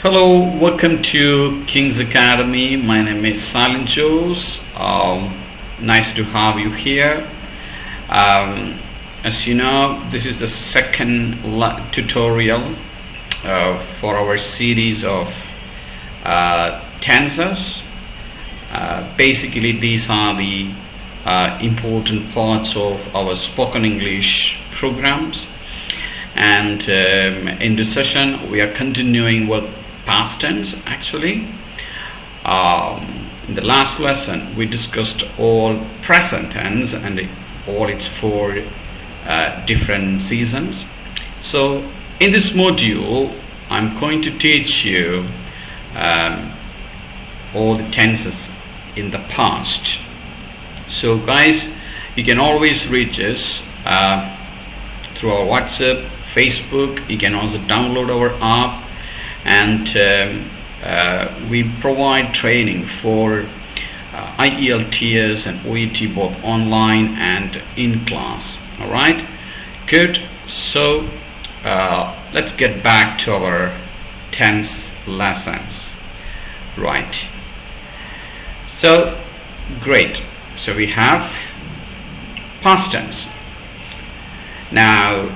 Hello, welcome to King's Academy. My name is Silent Joes. Nice to have you here. As you know, this is the second tutorial for our series of tenses. Basically, these are the important parts of our spoken English programs. And in this session, we are continuing with past tense actually. In the last lesson, we discussed all present tense and all its four different seasons. So in this module, I'm going to teach you all the tenses in the past. So guys, you can always reach us through our WhatsApp, Facebook. You can also download our app, and we provide training for IELTS and OET both online and in class. All right, good. So let's get back to our tense lessons. Right, so great. So we have past tense. Now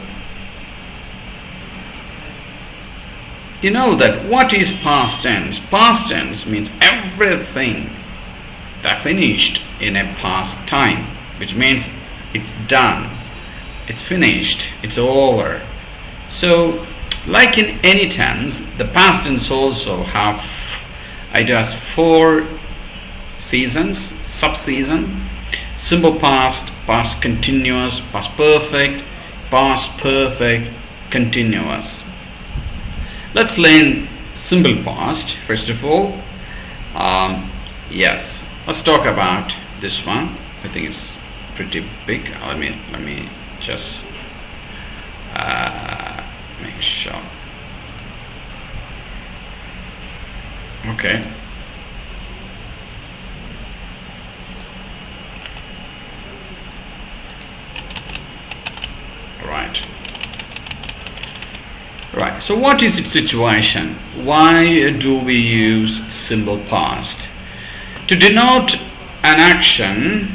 you know that what is past tense? Past tense means everything that finished in a past time, which means it's done, it's finished, it's over. So like in any tense, the past tense also it has four seasons, sub-season: simple past, past continuous, past perfect, continuous. Let's learn simple past first of all. Yes, let's talk about this one. I think it's pretty big. Let me just make sure. Okay. Right, so what is its situation? Why do we use simple past? To denote an action,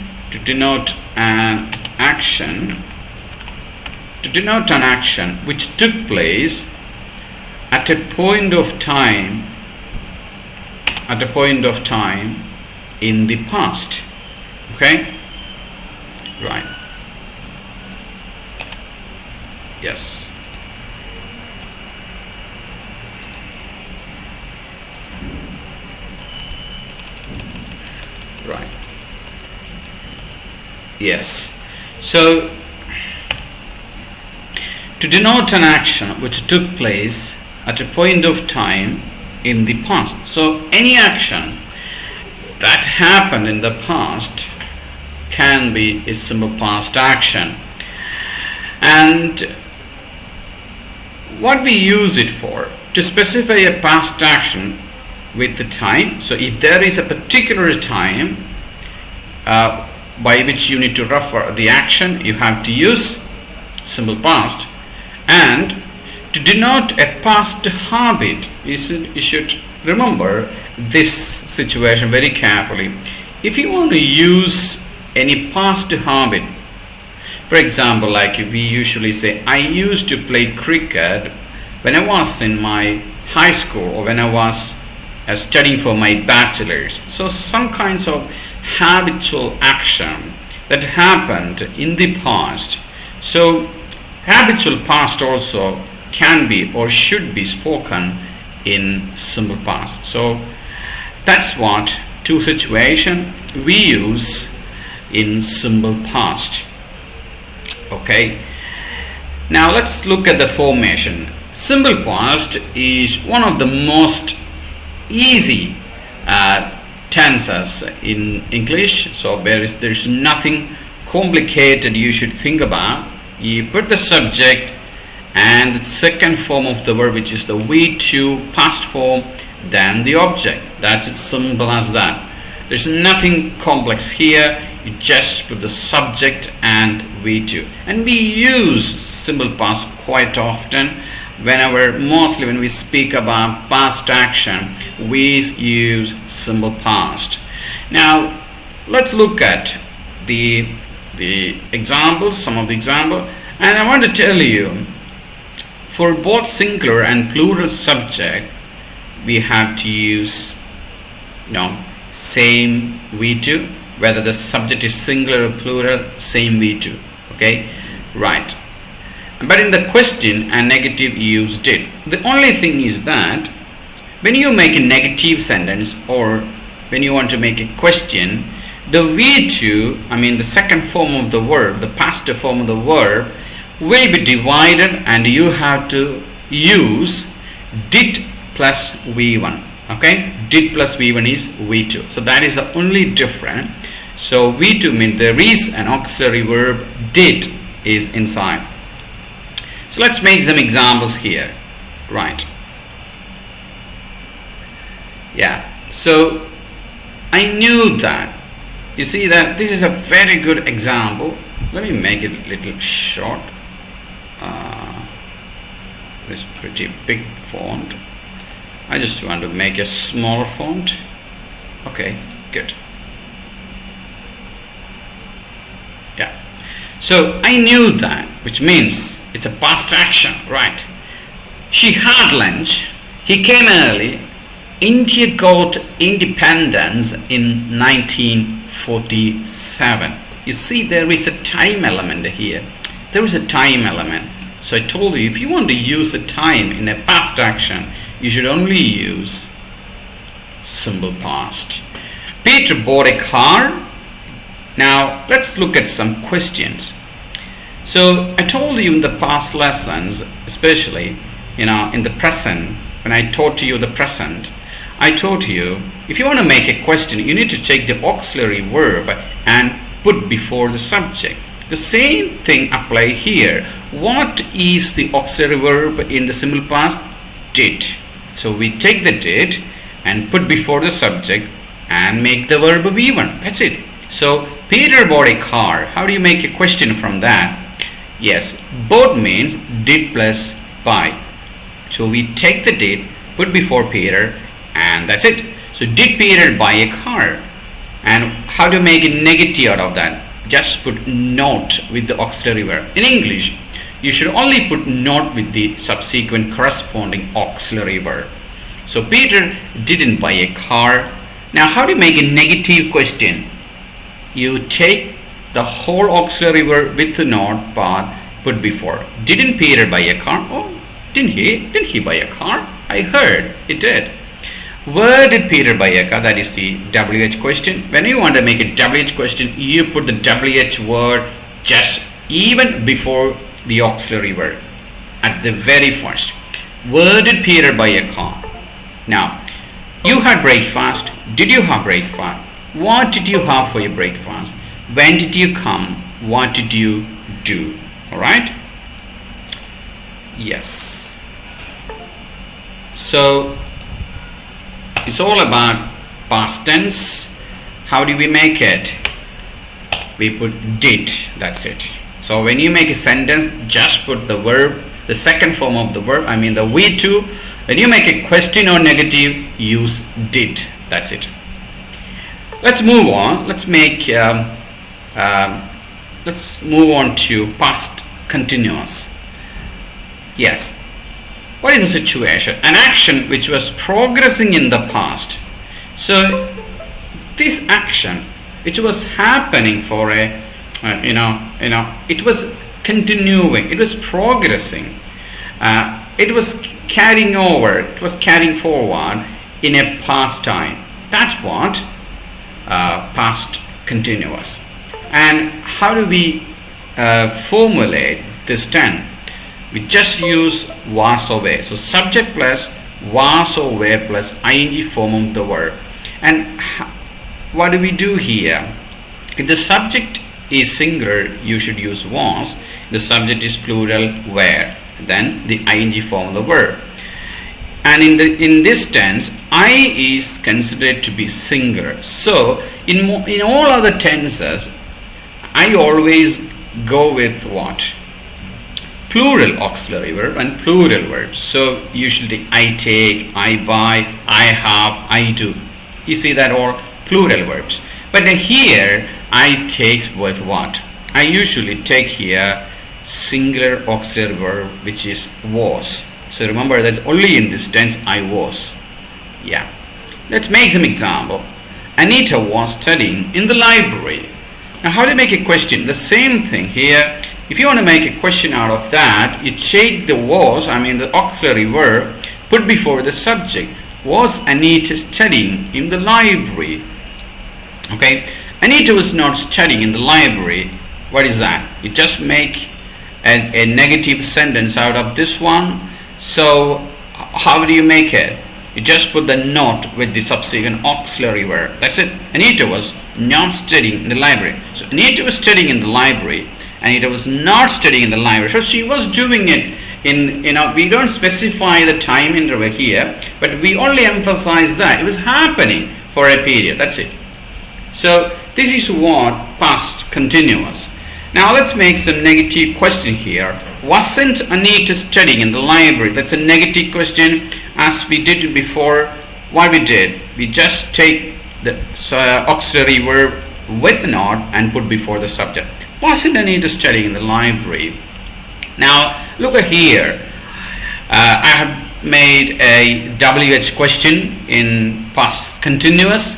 which took place at a point of time in the past. Okay? Right. Yes. Right. Yes. So to denote an action which took place at a point of time in the past. So any action that happened in the past can be a simple past action. And what we use it for? To specify a past action with the time. So if there is a particular time by which you need to refer the action, you have to use simple past. And to denote a past habit, you should remember this situation very carefully. If you want to use any past habit, for example, like we usually say, I used to play cricket when I was in my high school or when I was studying for my bachelor's. So some kinds of habitual action that happened in the past. So habitual past also can be or should be spoken in simple past. So that's what two situations we use in simple past. Okay, now let's look at the formation. Simple past is one of the most easy tenses in English. So there's nothing complicated you should think about. You put the subject and the second form of the verb, which is the V2 past form, then the object. That's as simple as that. There's nothing complex here. You just put the subject and V2. And we use simple past quite often. mostly when we speak about past action, we use simple past. Now let's look at the examples, some of the examples, and I want to tell you, for both singular and plural subject, we have to use same V2, whether the subject is singular or plural, same V2. Okay, right. But in the question and negative, you use did. The only thing is that when you make a negative sentence or when you want to make a question, the V2, the second form of the verb, the past form of the verb, will be divided, and you have to use did plus V1. Okay, did plus V1 is V2. So that is the only difference. So V2 means there is an auxiliary verb did is inside. So let's make some examples here. Right. Yeah. So I knew that. You see that this is a very good example. Let me make it a little short. This pretty big font. I just want to make a smaller font. Okay, good. Yeah. So I knew that, which means it's a past action, right? She had lunch. He came early. India got independence in 1947. You see, there is a time element here. There is a time element. So I told you, if you want to use a time in a past action, you should only use simple past. Peter bought a car. Now let's look at some questions. So I told you in the past lessons, especially in the present, when I taught you the present, I taught you if you want to make a question, you need to take the auxiliary verb and put before the subject. The same thing apply here. What is the auxiliary verb in the simple past? Did. So we take the did and put before the subject and make the verb V1. That's it. So Peter bought a car. How do you make a question from that? Yes, both means did plus buy. So we take the did, put before Peter, and that's it. So did Peter buy a car? And how to make a negative out of that? Just put not with the auxiliary verb. In English, you should only put not with the subsequent corresponding auxiliary verb. So Peter didn't buy a car. Now how do you make a negative question? You take the whole auxiliary verb with the not part put before. Didn't Peter buy a car? Oh, didn't he? Didn't he buy a car? I heard he did. Where did Peter buy a car? That is the WH question. When you want to make a WH question, you put the WH word just even before the auxiliary verb at the very first. Where did Peter buy a car? Now, you had breakfast. Did you have breakfast? What did you have for your breakfast? When did you come? What did you do? Alright? Yes. So it's all about past tense. How do we make it? We put did. That's it. So when you make a sentence, just put the verb, the second form of the verb, the V2. When you make a question or negative, use did. That's it. Let's move on. Let's move on to past continuous. Yes. What is the situation? An action which was progressing in the past. So this action which was happening for a it was continuing, it was progressing, it was carrying over, it was carrying forward in a past time. That's what past continuous. And how do we formulate this tense? We just use was or were. So subject plus was or were plus ing form of the verb. And what do we do here? If the subject is singular, you should use was. The subject is plural, were. Then the ing form of the verb. And in this tense, I is considered to be singular. So in all other tenses, I always go with what? plural auxiliary verb and plural verbs. So usually I take, I buy, I have, I do. You see that all plural verbs. But here I takes with what? I usually take here singular auxiliary verb, which is was. So remember, that's only in this tense I was. Yeah. Let's make some example. Anita was studying in the library. Now how do you make a question? The same thing here. If you want to make a question out of that, you take the was, the auxiliary verb, put before the subject. Was Anita studying in the library? Okay. Anita was not studying in the library. What is that? You just make a negative sentence out of this one. So how do you make it? You just put the not with the subsequent auxiliary verb. That's it. Anita was not studying in the library. So Anita was studying in the library. Anita was not studying in the library. So she was doing it in, we don't specify the time interval here, but we only emphasize that it was happening for a period. That's it. So this is what past continuous. Now let's make some negative question here. Wasn't Anita studying in the library? That's a negative question. As we did before, what we did, we just take the auxiliary verb with not and put before the subject. Wasn't Anita studying in the library? Now look at here. I have made a WH question in past continuous.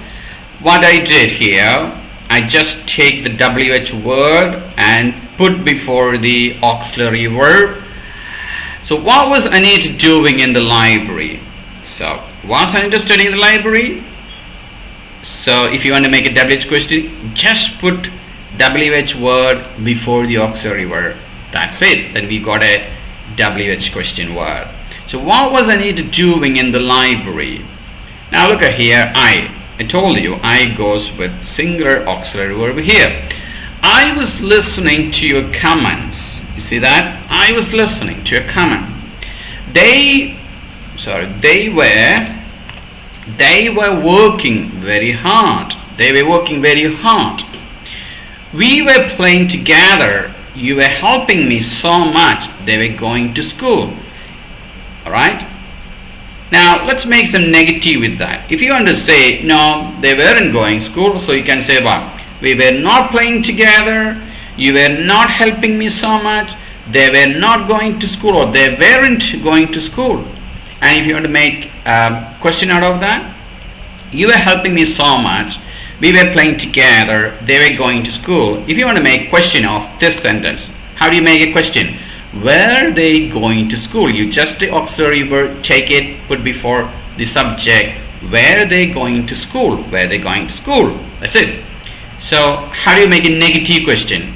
What I did here, I just take the WH word and put before the auxiliary verb. So what was Anita doing in the library? So was Anita studying in the library? So if you want to make a WH question, just put WH word before the auxiliary verb. That's it. Then we got a WH question word. So what was Anita doing in the library? Now look at here. I told you I goes with singular auxiliary verb here. I was listening to your comments. You see that? I was listening to your comment. They were working very hard. They were working very hard. We were playing together. You were helping me so much. They were going to school. Alright? Now let's make some negative with that. If you want to say no, they weren't going to school, so you can say what? We were not playing together. You were not helping me so much. They were not going to school, or they weren't going to school. And if you want to make a question out of that, you were helping me so much. We were playing together. They were going to school. If you want to make a question of this sentence, how do you make a question? Were they going to school? You just the auxiliary verb, take it, put before the subject. Were they going to school? Were they going to school? That's it. So how do you make a negative question?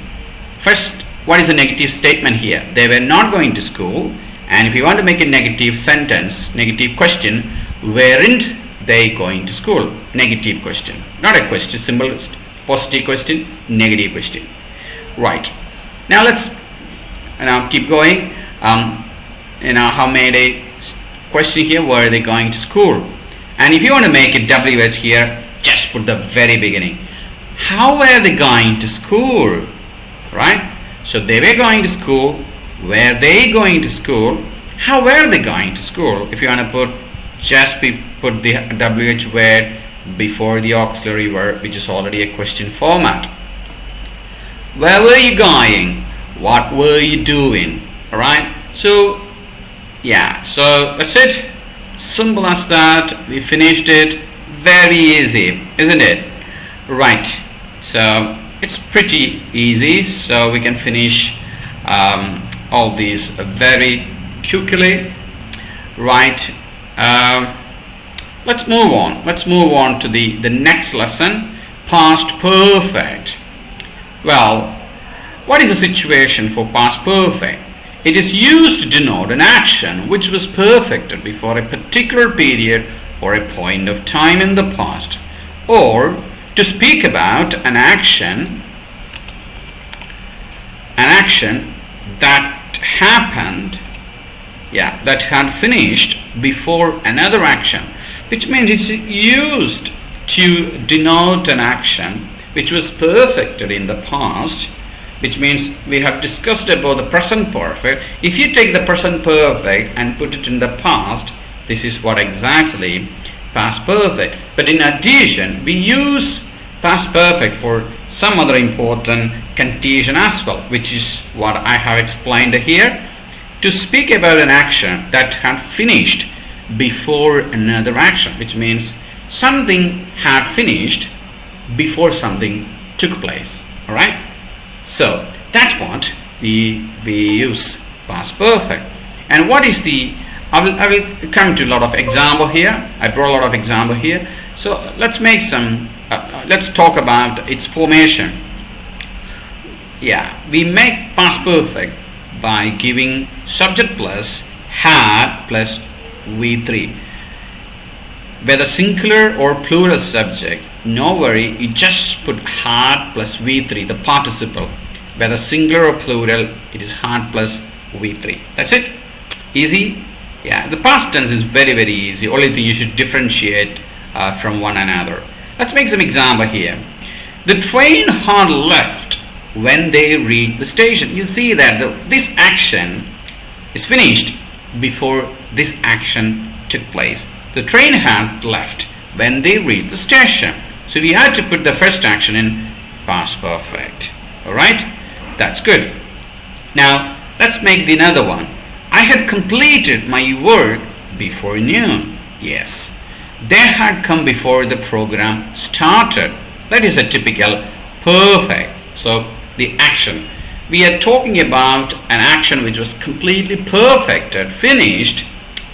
First, what is a negative statement here? They were not going to school. And if you want to make a negative sentence, negative question, weren't they going to school? Negative question. Not a question, simple positive question, negative question. Right. Now let's keep going. How made a question here? Were they going to school? And if you want to make a WH here, just put the very beginning. How were they going to school? Right? So they were going to school. Were they going to school? How were they going to school? If you want to put the WH word before the auxiliary verb, which is already a question format. Where were you going? What were you doing? Alright? So, yeah. So, that's it. Simple as that. We finished it. Very easy, isn't it? Right. So, it's pretty easy. So, we can finish all these very quickly. Right. Let's move on. Let's move on to the next lesson. Past perfect. Well, what is the situation for past perfect? It is used to denote an action which was perfected before a particular period or a point of time in the past, or to speak about an action that happened, that had finished before another action, which means it's used to denote an action which was perfected in the past which means we have discussed about the present perfect. If you take the present perfect and put it in the past, this is what exactly past perfect. But in addition, we use past perfect for some other important condition as well, which is what I have explained here. To speak about an action that had finished before another action, which means something had finished before something took place. All right, so that's what we use past perfect. And what is the I will come to a lot of example here. I brought a lot of example here. So let's make some let's talk about its formation. Yeah, we make past perfect by giving subject plus had plus V3. Whether singular or plural subject, no worry, you just put had plus V3, the participle. Whether singular or plural, it is had plus V3. That's it. Easy. Yeah, the past tense is very easy. Only thing you should differentiate from one another. Let's make some example here. The train had left when they reached the station. You see that this action is finished before this action took place. The train had left when they reached the station. So we had to put the first action in past perfect. Alright? That's good. Now let's make the another one. I had completed my work before noon. Yes. They had come before the program started. That is a typical perfect. So the action. We are talking about an action which was completely perfected, finished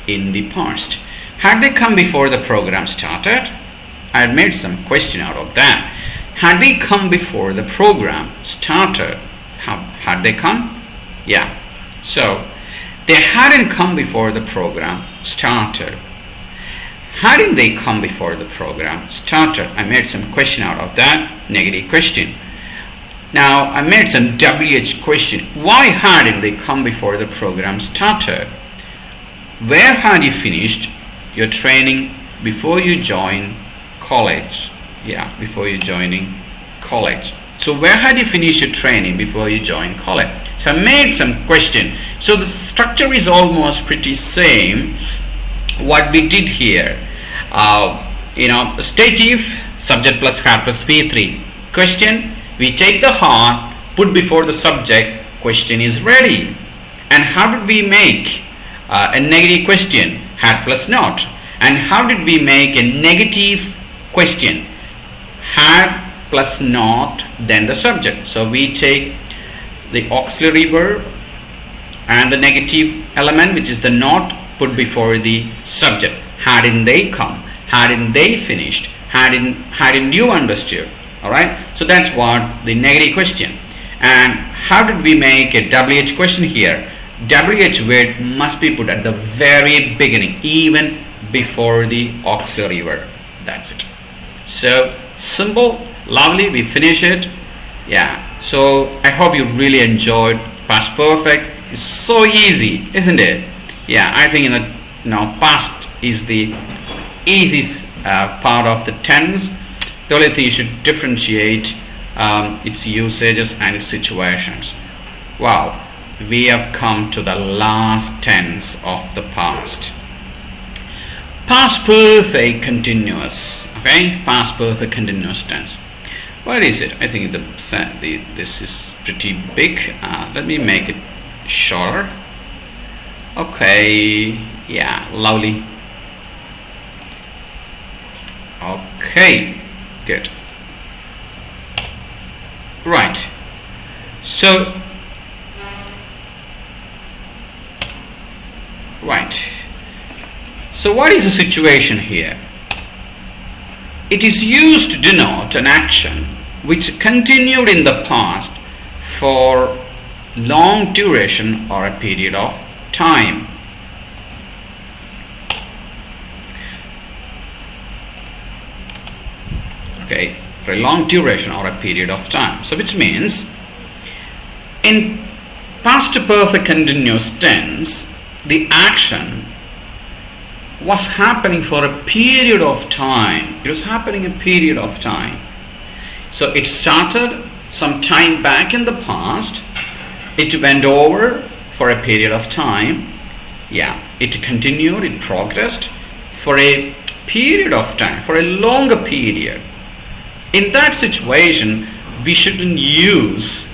in the past. Had they come before the program started? I had made some question out of that. Had they come before the program started? Had they come? Yeah. So they hadn't come before the program started. Hadn't they come before the program started? I made some question out of that. Negative question. Now I made some WH question. Why hadn't they come before the program started? Where had you finished your training before you joined college? Yeah, before you joining college. So where had you finished your training before you joined college? So I made some question. So the structure is almost pretty same what we did here. Stative, subject plus had plus V3. Question, we take the had, put before the subject, question is ready. And how did we make a negative question? Had plus not. And how did we make a negative question? Had plus not, then the subject. So we take the auxiliary verb and the negative element, which is the not, put before the subject. Hadn't they come? Hadn't they finished? Hadn't you understood? Alright, so that's what the negative question. And how did we make a WH question here? WH word must be put at the very beginning, even before the auxiliary verb. That's it. So simple, lovely, we finish it. Yeah, so I hope you really enjoyed past perfect. It's so easy, isn't it? Yeah, I think past is the easiest part of the tense. The only thing you should differentiate its usages and its situations. Wow, we have come to the last tense of the past. Past perfect continuous. Okay, past perfect continuous tense. What is it? I think this is pretty big. Let me make it shorter. Okay, yeah, lovely. Okay, good. Right. So, what is the situation here? It is used to denote an action which continued in the past for long duration or a period of time. Okay, for a long duration or a period of time. So which means in past perfect continuous tense, the action was happening for a period of time. It was happening a period of time. So it started some time back in the past. It went over for a period of time. Yeah, it continued, it progressed for a period of time, for a longer period. In that situation, we shouldn't use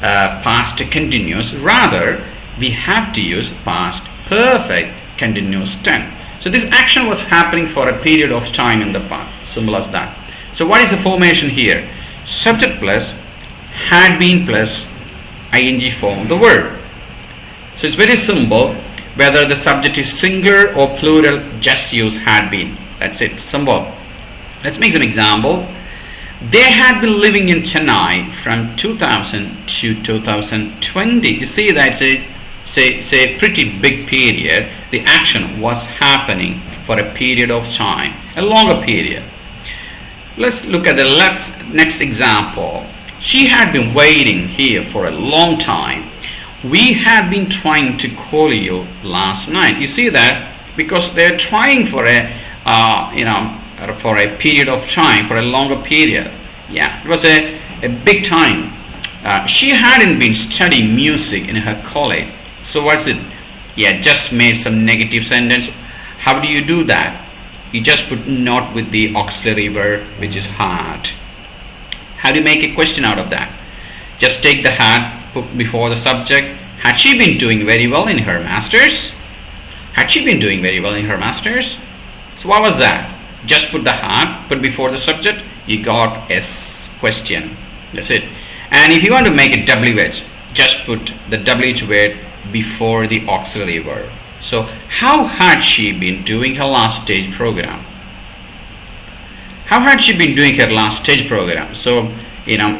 past continuous. Rather, we have to use past perfect continuous tense. So this action was happening for a period of time in the past. Simple as that. So what is the formation here? Subject plus had been plus ing form the word. So it's very simple. Whether the subject is singular or plural, just use had been. That's it. Simple. Let's make some example. They had been living in Chennai from 2000 to 2020. You see, that's a pretty big period. The action was happening for a period of time, a longer period. Let's look at the next example. She had been waiting here for a long time. We have been trying to call you last night. You see that because they're trying for for a period of time, for a longer period. Yeah, it was a big time. She hadn't been studying music in her college. So what's it? Yeah, just made some negative sentence. How do you do that? You just put not with the auxiliary verb, which is had. How do you make a question out of that? Just take the had, put before the subject. Had she been doing very well in her masters? Had she been doing very well in her masters? So what was that? Just put the had, put before the subject, you got a question. That's it. And if you want to make it WH, just put the WH word before the auxiliary verb. So how had she been doing her last stage program? How had she been doing her last stage program? So,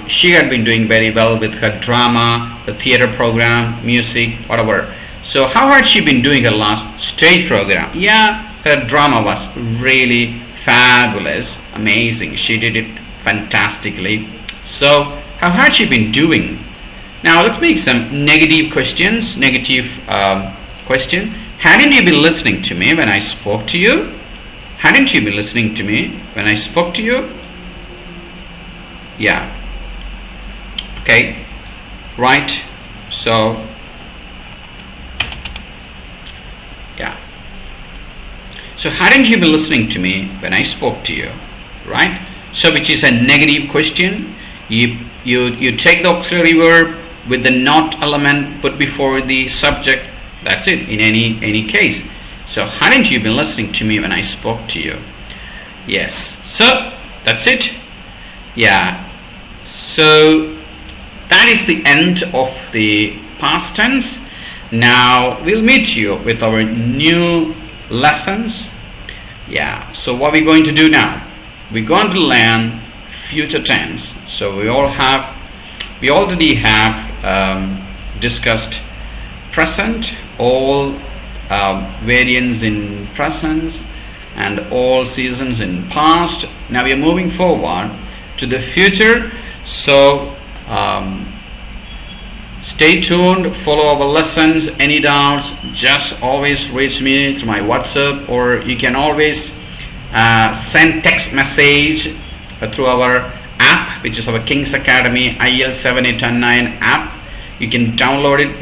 she had been doing very well with her drama, the theater program, music, whatever. So how had she been doing her last stage program? Yeah, her drama was really fabulous, amazing. She did it fantastically. So how had she been doing? Now let's make some negative questions. Question. Hadn't you been listening to me when I spoke to you? Hadn't you been listening to me when I spoke to you? Yeah. Okay. Right. So yeah. So hadn't you been listening to me when I spoke to you? Right? So which is a negative question. You take the auxiliary verb with the not element put before the subject. That's it in any case. So hadn't you been listening to me when I spoke to you? Yes. So that's it. Yeah. So that is the end of the past tense. Now we'll meet you with our new lessons. Yeah. So what we're going to do now? We're going to learn future tense. So we already have discussed present, all variants in present and all seasons in past. Now we are moving forward to the future. So stay tuned, follow our lessons. Any doubts, just always reach me through my WhatsApp, or you can always send text message through our app, which is our King's Academy IELTS 7819 app. You can download it.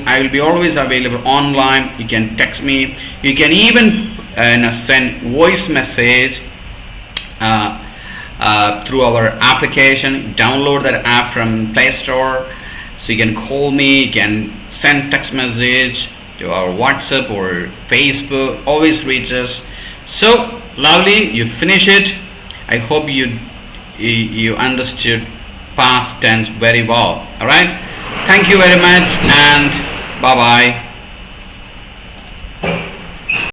I will be always available online. You can text me. You can even send voice message through our application. Download that app from Play Store. So you can call me. You can send text message to our WhatsApp or Facebook. Always reach us. So lovely. You finish it. I hope you understood past tense very well. All right. Thank you very much, and bye bye.